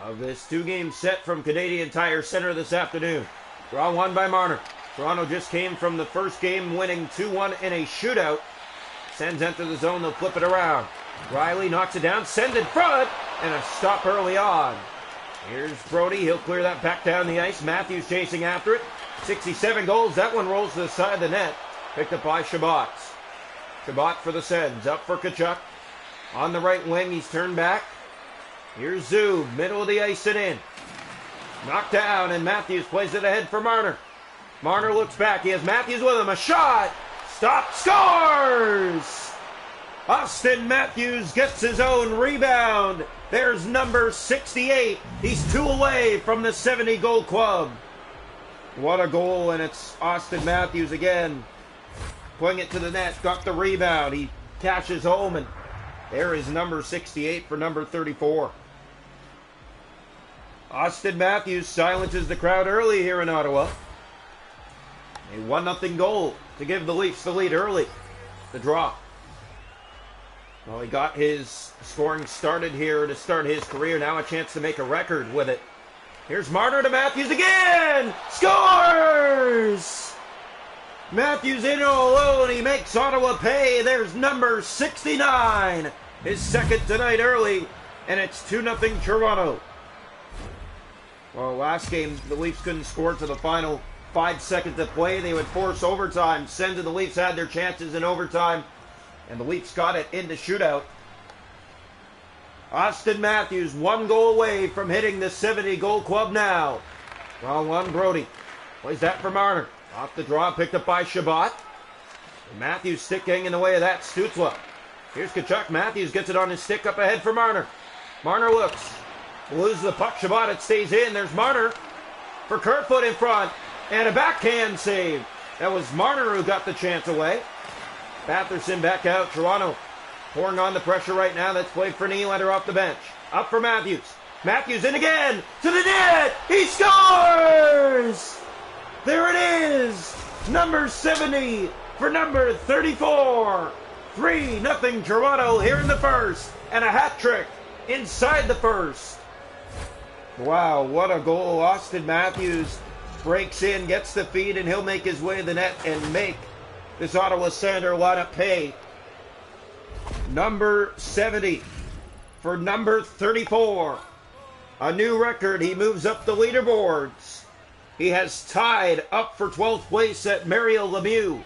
of this two-game set from Canadian Tire Center this afternoon. Draw one by Marner. Toronto just came from the first game winning 2-1 in a shootout. Sens enter the zone, they'll flip it around. Riley knocks it down, sends in front, and a stop early on. Here's Brody, he'll clear that back down the ice. Matthews chasing after it. 67 goals, that one rolls to the side of the net. Picked up by Shabbat. Shabbat for the Sens, up for Tkachuk. On the right wing, he's turned back. Here's Zub, middle of the ice and in. Knocked down, and Matthews plays it ahead for Marner. Marner looks back, he has Matthews with him, a shot! Stop, scores! Austin Matthews gets his own rebound. There's number 68. He's 2 away from the 70-goal club. What a goal, and it's Austin Matthews again. Putting it to the net, got the rebound. He cashes home, and there is number 68 for number 34. Austin Matthews silences the crowd early here in Ottawa. A 1-0 goal to give the Leafs the lead early. The draw. Well, he got his scoring started here to start his career. Now a chance to make a record with it. Here's Marner to Matthews again! Scores! Matthews in all alone. He makes Ottawa pay. There's number 69. His second tonight early. And it's 2-0 Toronto. Well, last game, the Leafs couldn't score to the final 5 seconds to play. They would force overtime. Sens and the Leafs had their chances in overtime. And the Leafs got it in the shootout. Austin Matthews 1 goal away from hitting the 70-goal club now. Well, one Brody. Plays that for Marner. Off the draw, picked up by Shabbat. And Matthews stick getting in the way of that. Stützle. Here's Tkachuk. Matthews gets it on his stick up ahead for Marner. Marner looks. Loses the puck. Shabbat, it stays in. There's Marner for Kerfoot in front. And a backhand save. That was Marner who got the chance away. Batherson back out. Toronto pouring on the pressure right now. That's played for Nylander off the bench. Up for Matthews. Matthews in again. To the net. He scores! There it is. Number 70 for number 34. 3-0 Toronto here in the first. And a hat trick inside the first. Wow, what a goal. Austin Matthews breaks in, gets the feed, and he'll make his way to the net and make this Ottawa Senator lineup pay. Number 70 for number 34. A new record. He moves up the leaderboards. He has tied up for 12th place at Mario Lemieux.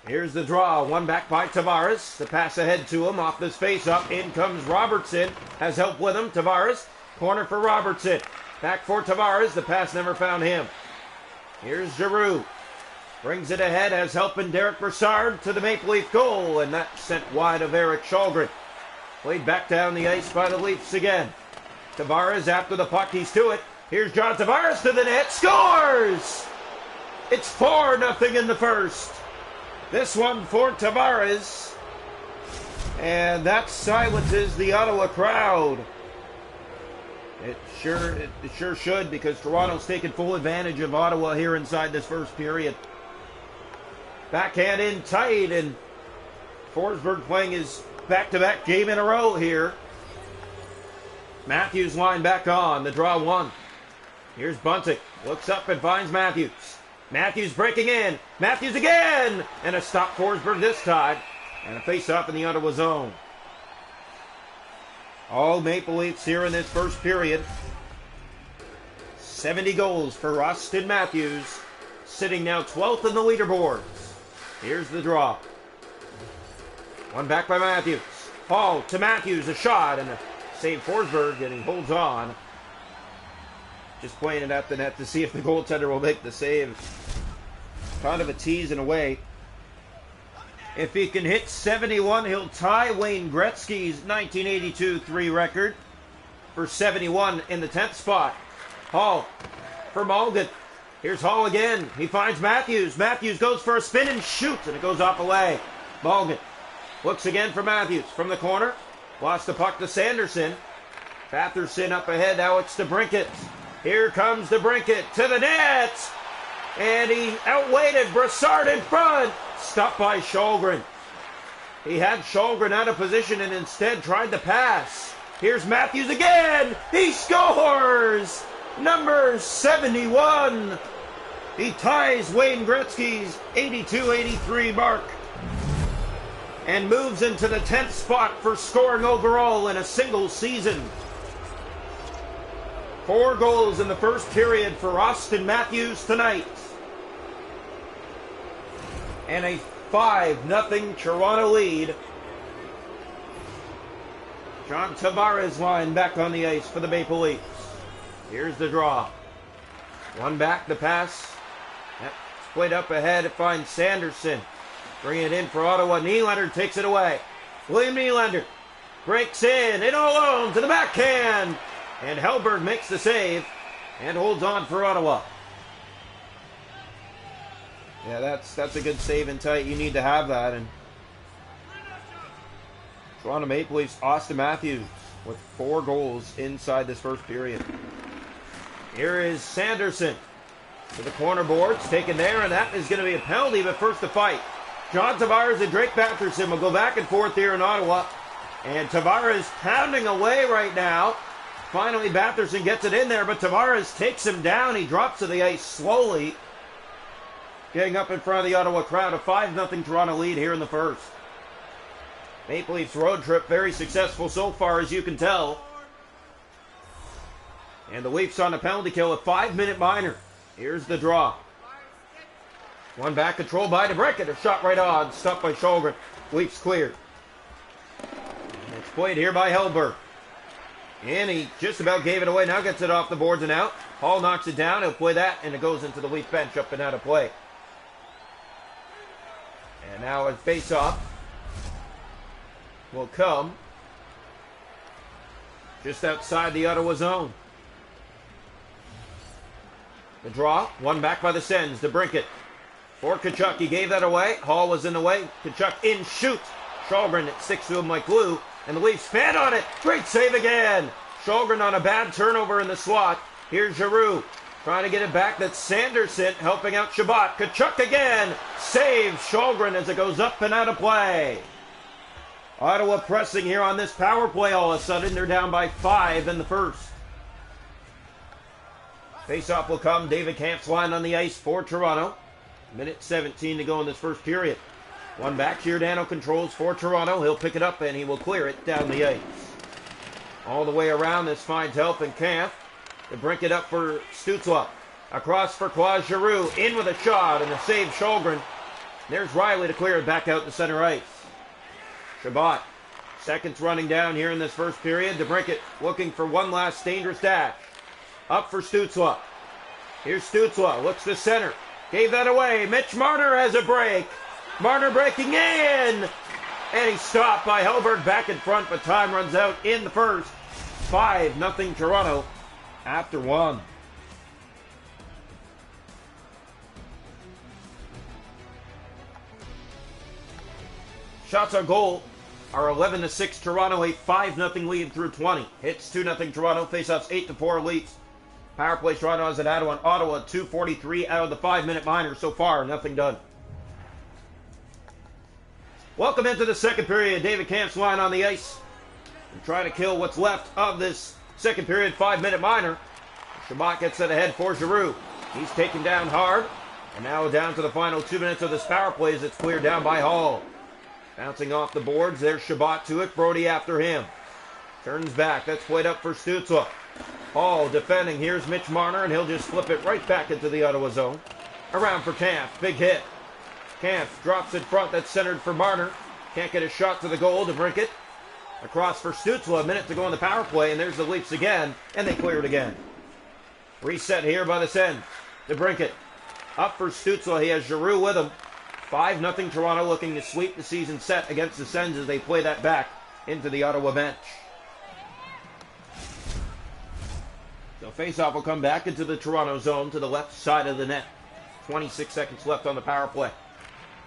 Here's the draw. One back by Tavares. The pass ahead to him off this face-up. In comes Robertson. Has help with him. Tavares. Corner for Robertson. Back for Tavares. The pass never found him. Here's Giroux. Brings it ahead, has help in Derek Brassard to the Maple Leaf goal, and that's sent wide of Eric Källgren. Played back down the ice by the Leafs again. Tavares after the puck, he's to it. Here's John Tavares to the net, scores! It's 4-0 in the first. This one for Tavares, and that silences the Ottawa crowd. It sure should, because Toronto's taking full advantage of Ottawa here inside this first period. Backhand in tight, and Forsberg playing his back-to-back game in a row here. Matthews line back on, the draw one. Here's Bunting, looks up and finds Matthews. Matthews breaking in, Matthews again! And a stop Forsberg this time, and a face-off in the Ottawa zone. All Maple Leafs here in this first period. 70 goals for Austin Matthews, sitting now 12th in the leaderboards. Here's the draw. One back by Matthews. Hall to Matthews, a shot, and a save Forsberg, and he holds on. Just playing it at the net to see if the goaltender will make the save. Kind of a tease in a way. If he can hit 71, he'll tie Wayne Gretzky's 1982-3 record for 71 in the 10th spot. Hall for Mulligan. Here's Hall again. He finds Matthews. Matthews goes for a spin and shoots, and it goes off away. Mulligan looks again for Matthews from the corner. Lost the puck to Sanderson. Batherson up ahead. Now it's DeBrincat. Here comes DeBrincat to the net. And he outweighted Brassard in front. Stopped by Källgren. He had Källgren out of position and instead tried to pass. Here's Matthews again. He scores! Number 71. He ties Wayne Gretzky's 82-83 mark and moves into the 10th spot for scoring overall in a single season. 4 goals in the first period for Austin Matthews tonight. And a 5-0 Toronto lead. John Tavares line back on the ice for the Maple Leafs. Here's the draw. One back, the pass. Yep. Played up ahead, it finds Sanderson. Bring it in for Ottawa. Nylander takes it away. William Nylander breaks in all alone to the backhand. And Hellberg makes the save and holds on for Ottawa. Yeah, that's a good save and tight. You need to have that. And Toronto Maple Leafs, Austin Matthews with 4 goals inside this first period. Here is Sanderson to the corner boards, taken there, and that is going to be a penalty, but first the fight. John Tavares and Drake Batherson will go back and forth here in Ottawa. And Tavares pounding away right now. Finally, Batherson gets it in there, but Tavares takes him down. He drops to the ice slowly. Getting up in front of the Ottawa crowd. A 5-0 Toronto lead here in the first. Maple Leafs road trip very successful so far, as you can tell. And the Leafs on a penalty kill, a 5-minute minor. Here's the draw. One back, controlled by DeBrincat. A shot right on, stopped by Shulgren. Leafs cleared. And it's played here by Hellberg. And he just about gave it away. Now gets it off the boards and out. Hall knocks it down. He'll play that, and it goes into the Leaf bench up and out of play. And now a face-off will come just outside the Ottawa zone. The draw, one back by the Sens. DeBrincat for Tkachuk. He gave that away. Hall was in the way. Tkachuk in, shoots. Shulgren, it sticks to him like glue. And the Leafs fed on it. Great save again. Shulgren on a bad turnover in the slot. Here's Giroux trying to get it back. That's Sanderson helping out Shabbat. Tkachuk again. Saves Shulgren as it goes up and out of play. Ottawa pressing here on this power play all of a sudden. They're down by 5 in the first. Face-off will come. David Kampf's line on the ice for Toronto. Minute 17 to go in this first period. One back, Giordano controls for Toronto. He'll pick it up and he will clear it down the ice. All the way around, this finds help in Kampf. To bring it up for Stützle. Across for Claude Giroux. In with a shot and a save Shulgren. There's Riley to clear it back out to center ice. Shabbat. Seconds running down here in this first period. DeBrincat looking for one last dangerous dash. Up for Stützle. Here's Stützle. Looks to center. Gave that away. Mitch Marner has a break. Marner breaking in. And he's stopped by Hellberg back in front, but time runs out in the first. 5-0 Toronto after 1. Shots on goal are 11-6 Toronto, a 5-0 lead through 20. Hits 2-0 Toronto, faceoffs 8-4 Leafs. Power play Toronto has it out on Ottawa, 2:43 out of the 5-minute minor so far, nothing done. Welcome into the second period. David Kampf's line on the ice. And trying to kill what's left of this second period 5-minute minor. Shabbat gets it ahead for Giroux. He's taken down hard. And now down to the final 2 minutes of this power play as it's cleared down by Hall. Bouncing off the boards. There's Shabbat to it. Brody after him. Turns back. That's played up for Stützle. Hall defending. Here's Mitch Marner, and he'll just flip it right back into the Ottawa zone. Around for Kampf. Big hit. Kampf drops in front. That's centered for Marner. Can't get a shot to the goal to brink it. Across for Stützle. A minute to go on the power play, and there's the Leafs again, and they clear it again. Reset here by the Sens. To brink it. Up for Stützle. He has Giroux with him. 5-0 Toronto looking to sweep the season set against the Sens as they play that back into the Ottawa bench. So face-off will come back into the Toronto zone to the left side of the net. 26 seconds left on the power play.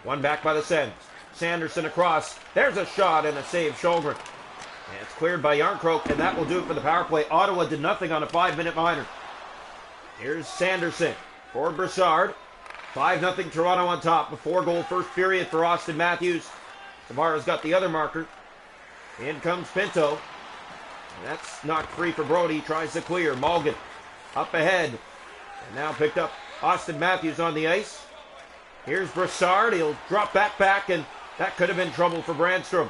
One back by the Sens. Sanderson across. There's a shot and a save, Shulgren. And it's cleared by Yarncroke, and that will do it for the power play. Ottawa did nothing on a 5-minute minor. Here's Sanderson for Brassard. 5-0 Toronto on top. A 4-goal first period for Austin Matthews. Tavares got the other marker. In comes Pinto. That's knocked free for Brody. Tries to clear. Mulligan up ahead. And now picked up Austin Matthews on the ice. Here's Brassard. He'll drop back, and that could have been trouble for Brandstrom.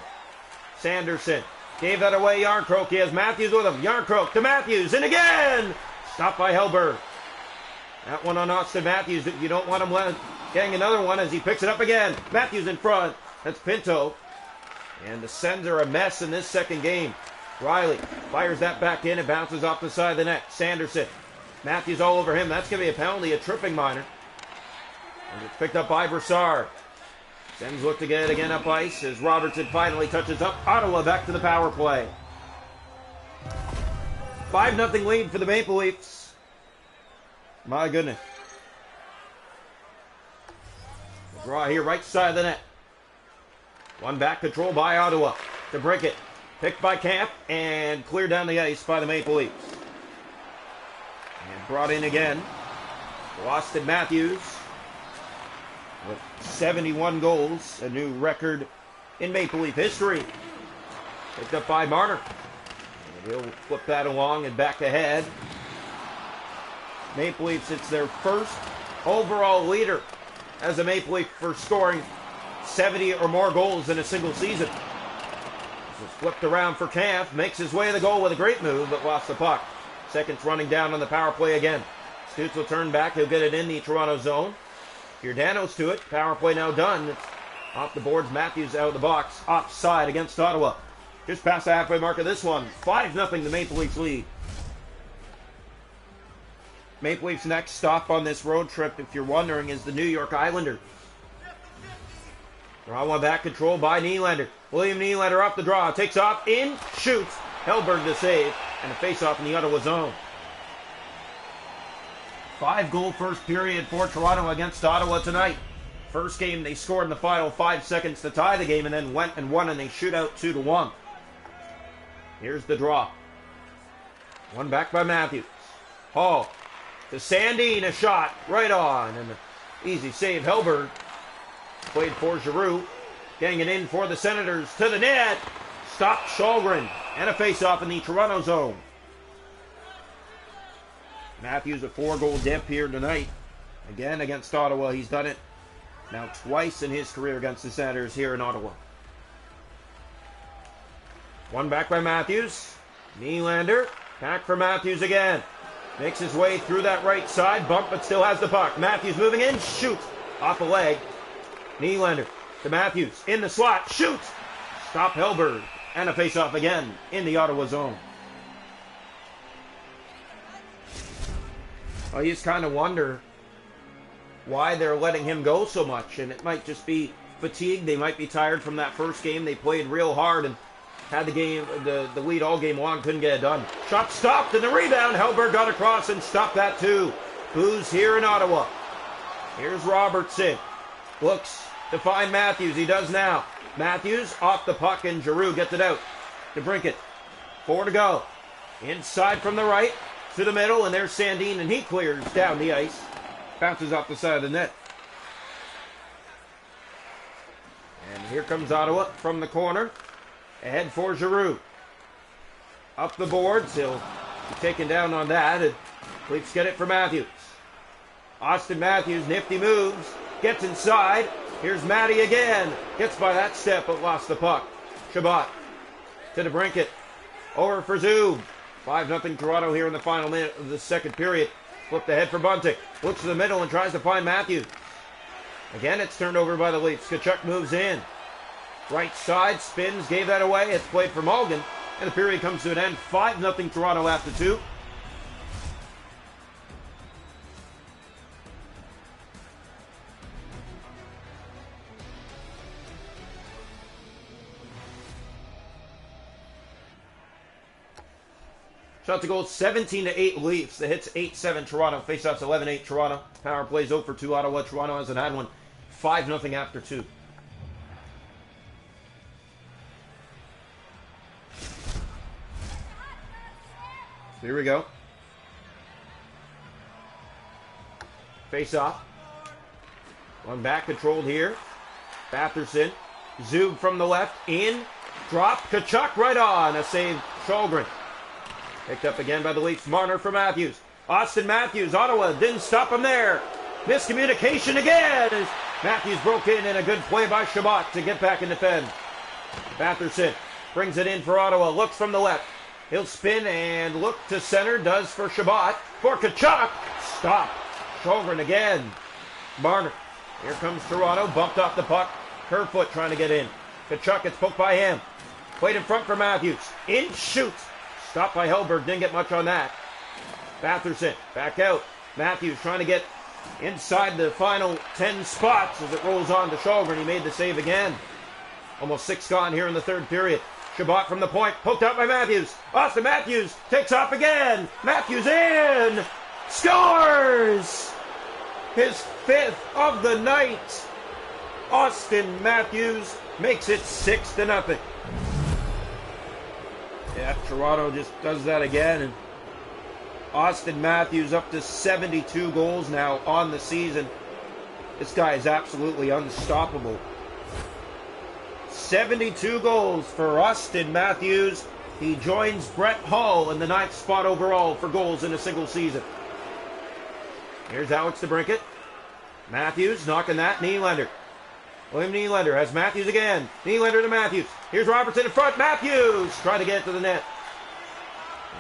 Sanderson gave that away. Yarncroke. He has Matthews with him. Yarncroke to Matthews. And again! Stopped by Hellberg. That one on Austin Matthews. You don't want him getting another one as he picks it up again. Matthews in front. That's Pinto. And the Sens are a mess in this second game. Riley fires that back in. It bounces off the side of the net. Sanderson. Matthews all over him. That's going to be a penalty, a tripping minor. And it's picked up by Brassard. Sens look to get it again up ice as Robertson finally touches up. Ottawa back to the power play. 5-0 lead for the Maple Leafs. My goodness. The draw here, right side of the net. One back control by Ottawa. To break it. Picked by Camp and cleared down the ice by the Maple Leafs. And brought in again. Austin Matthews with 71 goals, a new record in Maple Leaf history. Picked up by Marner. And he'll flip that along and back ahead. Maple Leafs, it's their first overall leader as a Maple Leaf for scoring 70 or more goals in a single season. This is flipped around for Camp. Makes his way to the goal with a great move, but lost the puck. Seconds running down on the power play again. Stutz will turn back. He'll get it in the Toronto zone. Giordano's to it. Power play now done. It's off the boards. Matthews out of the box. Offside against Ottawa. Just past the halfway mark of this one. 5-0 the Maple Leafs lead. Maple Leafs' next stop on this road trip, if you're wondering, is the New York Islanders. Draw one back control by Nylander. William Nylander off the draw. Takes off. In. Shoots. Hellberg to save. And a face-off in the Ottawa zone. 5-goal first period for Toronto against Ottawa tonight. First game they scored in the final 5 seconds to tie the game and then went and won in a shootout 2-1. Here's the draw. One back by Matthews. Hall to Sandin, a shot right on, and an easy save. Hellberg played for Giroux, getting it in for the Senators to the net. Stopped Shalgren, and a face-off in the Toronto zone. Matthews a 4-goal dip here tonight. Again against Ottawa. He's done it now twice in his career against the Senators here in Ottawa. One back by Matthews. Nylander. Back for Matthews again. Makes his way through that right side. Bump, but still has the puck. Matthews moving in. Shoots. Off a leg. Nylander to Matthews. In the slot. Shoots. Stop Hellberg. And a face-off again in the Ottawa zone. Well, you just kind of wonder why they're letting him go so much. And it might just be fatigue. They might be tired from that first game. They played real hard and had the game, the lead all game long. Couldn't get it done. Shot stopped and the rebound. Hellberg got across and stopped that too. Booze here in Ottawa. Here's Robertson. Looks to find Matthews. He does now. Matthews off the puck and Giroux gets it out to Brinket. 4 to go. Inside from the right to the middle, and there's Sandin, and he clears down the ice. Bounces off the side of the net. And here comes Ottawa from the corner. Ahead for Giroux. Up the boards. He'll be taken down on that, and Leafs get it for Matthews. Austin Matthews, nifty moves. Gets inside. Here's Matty again. Gets by that step, but lost the puck. Shabbat to the Brinket. Over for Zub. 5-0 Toronto here in the final minute of the second period. Flipped ahead for Bunting. Looks to the middle and tries to find Matthews. Again, it's turned over by the Leafs. Tkachuk moves in. Right side, spins, gave that away. It's played for Mulligan. And the period comes to an end. 5-0 Toronto after 2. Shot to goal 17-8 Leafs. The hits 8-7 Toronto. Faceoffs 11-8 Toronto. Power plays 0 for 2 Ottawa. Toronto hasn't had one. 5-0 after 2. Here we go. Face off. One back controlled here. Batherson. Zub from the left. In. Drop. Tkachuk right on. A save. Shalgren. Picked up again by the Leafs. Marner for Matthews. Austin Matthews. Ottawa didn't stop him there. Miscommunication again as Matthews broke in and a good play by Chabot to get back and defend. Batherson brings it in for Ottawa. Looks from the left. He'll spin and look to center. Does for Chabot. For Tkachuk. Stop. Sjogren again. Marner. Here comes Toronto. Bumped off the puck. Kerfoot trying to get in. Tkachuk gets poked by him. Played in front for Matthews. In shoots. Stopped by Hellberg. Didn't get much on that. Batherson back out. Matthews trying to get inside the final 10 spots as it rolls on to Sjogren. He made the save again. Almost 6 gone here in the third period. Chabot from the point. Poked out by Matthews. Austin Matthews takes off again. Matthews in. Scores! His 5th of the night. Austin Matthews makes it 6-0. Yeah, Toronto just does that again. And Austin Matthews up to 72 goals now on the season. This guy is absolutely unstoppable. 72 goals for Austin Matthews. He joins Brett Hull in the 9th spot overall for goals in a single season. Here's Alex DeBrincat. Matthews knocking that. Nylander. William Nylander has Matthews again. Nylander to Matthews. Here's Robertson in front. Matthews trying to get it to the net.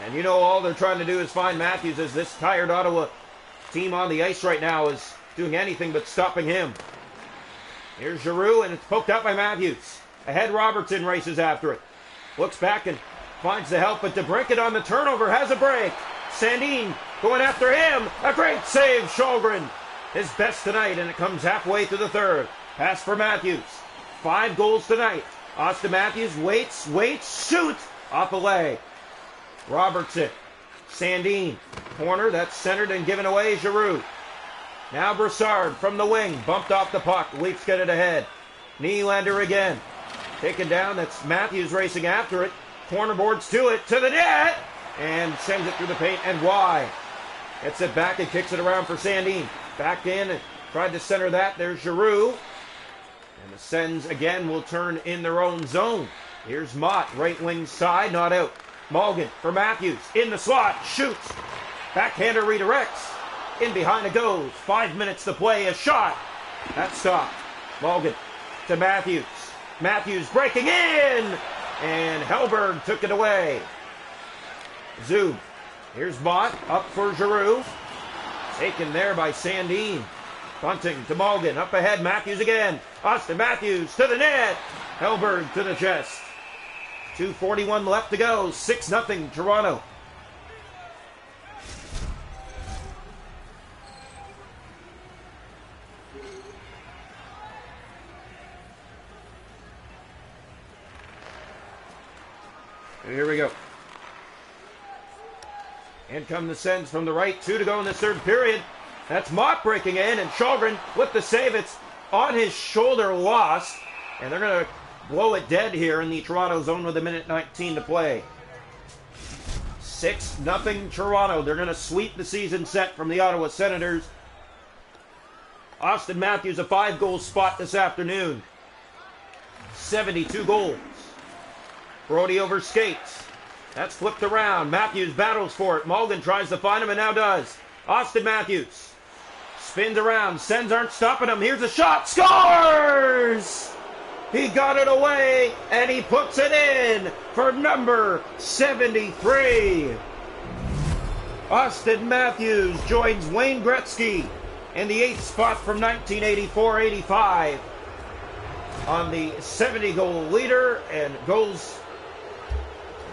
And you know all they're trying to do is find Matthews as this tired Ottawa team on the ice right now is doing anything but stopping him. Here's Giroux and it's poked out by Matthews. Ahead Robertson races after it. Looks back and finds the help, but DeBrincat on the turnover has a break. Sandin going after him. A great save, Sjogren. His best tonight, and it comes halfway through the third. Pass for Matthews. 5 goals tonight. Austin Matthews waits, shoots. Off a leg. Robertson. Sandin. Corner, that's centered and given away. Giroux. Now Brassard from the wing. Bumped off the puck. Leafs get it ahead. Nylander again. Taken down. That's Matthews racing after it. Corner boards to it. To the net. And sends it through the paint and wide. Gets it back and kicks it around for Sandin. Back in and tried to center that. There's Giroux. And the Sens again will turn in their own zone. Here's Mott. Right wing side. Not out. Malgin for Matthews. In the slot. Shoots. Backhander redirects. In behind it goes. 5 minutes to play. A shot. That stopped. Malgin to Matthews. Matthews breaking in. And Hellberg took it away. Zoom. Here's Mott. Up for Giroux. Taken there by Sandin. Bunting to Malgin. Up ahead. Matthews again. Austin Matthews to the net. Hellberg to the chest. 2:41 left to go. 6-0 Toronto. Here we go. In come the Sens from the right. 2 to go in the third period. That's Mott breaking in, and Sjogren with the save. It's on his shoulder, lost. And they're going to blow it dead here in the Toronto zone with 1:19 to play. 6-0 Toronto. They're going to sweep the season set from the Ottawa Senators. Austin Matthews a 5-goal spot this afternoon. 72 goals. Brody over skates. That's flipped around. Matthews battles for it. Malgin tries to find him and now does. Austin Matthews spins around. Sens aren't stopping him. Here's a shot. Scores! He got it away and he puts it in for number 73. Austin Matthews joins Wayne Gretzky in the 8th spot from 1984-85 on the 70-goal leader and goals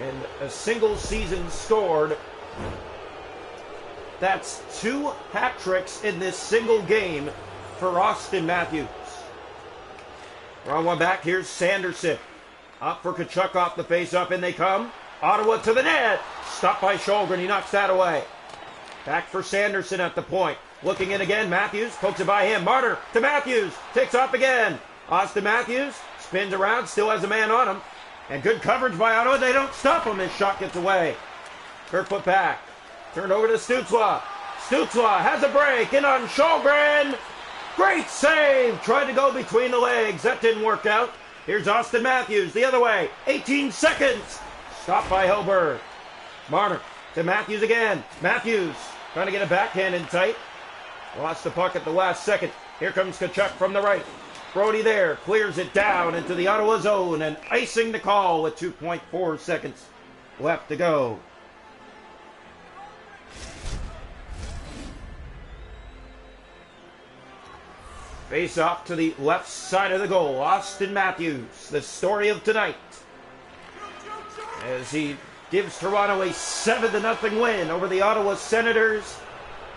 in a single season scored. That's 2 hat tricks in this single game for Austin Matthews. We're on one back. Here's Sanderson. Up for Tkachuk off the face-up, and they come. Ottawa to the net. Stopped by Sjogren. He knocks that away. Back for Sanderson at the point. Looking in again. Matthews pokes it by him. Marner to Matthews. Takes off again. Austin Matthews spins around. Still has a man on him. And good coverage by Ottawa. They don't stop him. His shot gets away. Kerfoot back. Turned over to Stützle. Stützle has a break. In on Sjogren. Great save. Tried to go between the legs. That didn't work out. Here's Austin Matthews the other way. 18 seconds. Stopped by Hellberg. Marner To Matthews again. Matthews trying to get a backhand in tight. Lost the puck at the last second. Here comes Tkachuk from the right. Brody there, clears it down into the Ottawa zone and icing the call with 2.4 seconds left to go. Face off to the left side of the goal. Austin Matthews, the story of tonight, as he gives Toronto a 7-0 win over the Ottawa Senators.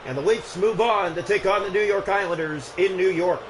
And the Leafs move on to take on the New York Islanders in New York.